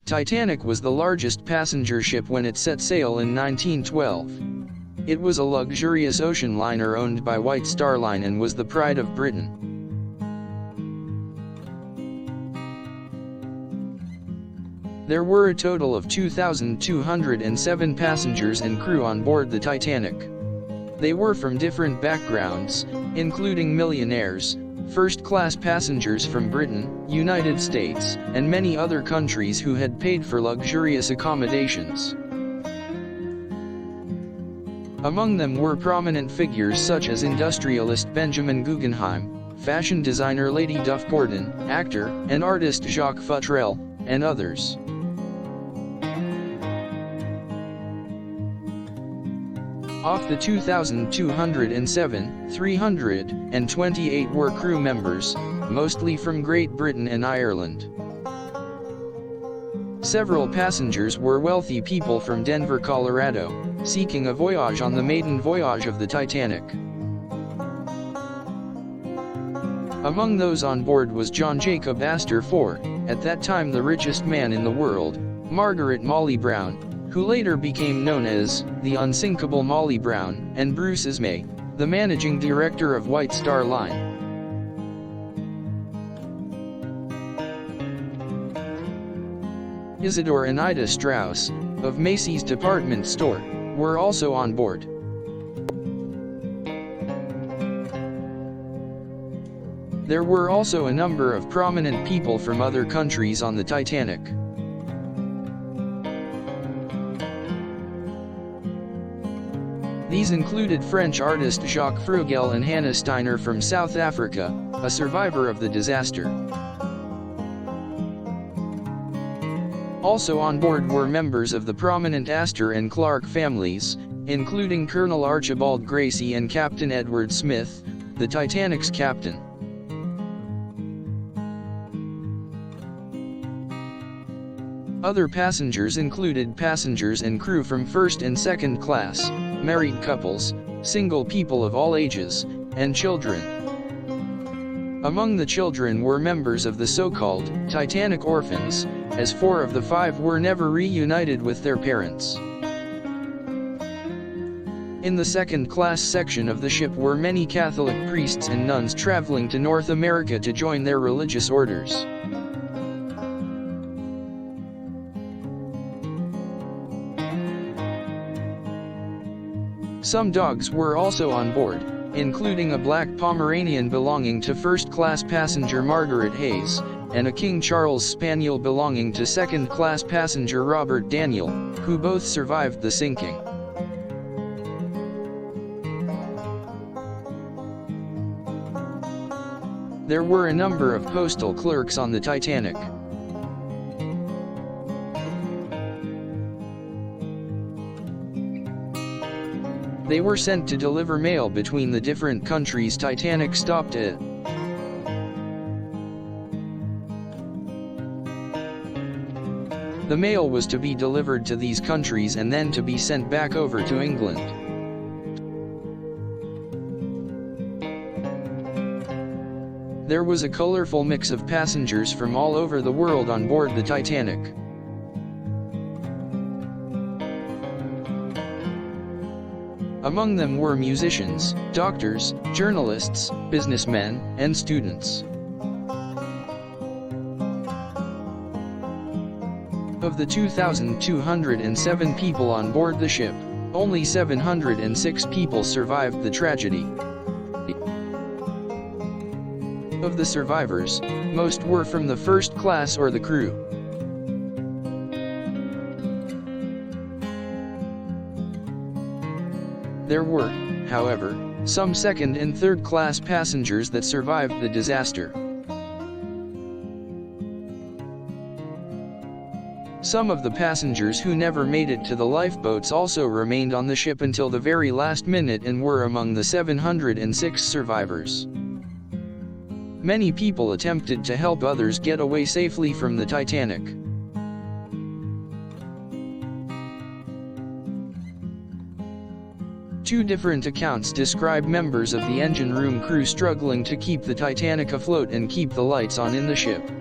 Titanic was the largest passenger ship when it set sail in 1912. It was a luxurious ocean liner owned by White Star Line and was the pride of Britain. There were a total of 2,207 passengers and crew on board the Titanic. They were from different backgrounds, including millionaires, first-class passengers from Britain, United States, and many other countries who had paid for luxurious accommodations. Among them were prominent figures such as industrialist Benjamin Guggenheim, fashion designer Lady Duff Gordon, actor and artist Jacques Futrelle, and others. Of the 2,207, 328 were crew members, mostly from Great Britain and Ireland. Several passengers were wealthy people from Denver, Colorado, seeking a voyage on the maiden voyage of the Titanic. Among those on board was John Jacob Astor IV, at that time the richest man in the world, Margaret Molly Brown, who later became known as the unsinkable Molly Brown, and Bruce Ismay, the managing director of White Star Line. Isidore and Ida Strauss, of Macy's department store, were also on board. There were also a number of prominent people from other countries on the Titanic. These included French artist Jacques Frugel and Hannah Steiner from South Africa, a survivor of the disaster. Also on board were members of the prominent Astor and Clark families, including Colonel Archibald Gracie and Captain Edward Smith, the Titanic's captain. Other passengers included passengers and crew from first and second class, married couples, single people of all ages, and children. Among the children were members of the so-called Titanic orphans, as 4 of the 5 were never reunited with their parents. In the second-class section of the ship were many Catholic priests and nuns traveling to North America to join their religious orders. Some dogs were also on board, including a black Pomeranian belonging to first-class passenger Margaret Hayes, and a King Charles Spaniel belonging to second-class passenger Robert Daniel, who both survived the sinking. There were a number of postal clerks on the Titanic. They were sent to deliver mail between the different countries Titanic stopped at. The mail was to be delivered to these countries and then to be sent back over to England. There was a colorful mix of passengers from all over the world on board the Titanic. Among them were musicians, doctors, journalists, businessmen, and students. Of the 2,207 people on board the ship, only 706 people survived the tragedy. Of the survivors, most were from the first class or the crew. There were, however, some second and third class passengers that survived the disaster. Some of the passengers who never made it to the lifeboats also remained on the ship until the very last minute and were among the 706 survivors. Many people attempted to help others get away safely from the Titanic. Two different accounts describe members of the engine room crew struggling to keep the Titanic afloat and keep the lights on in the ship.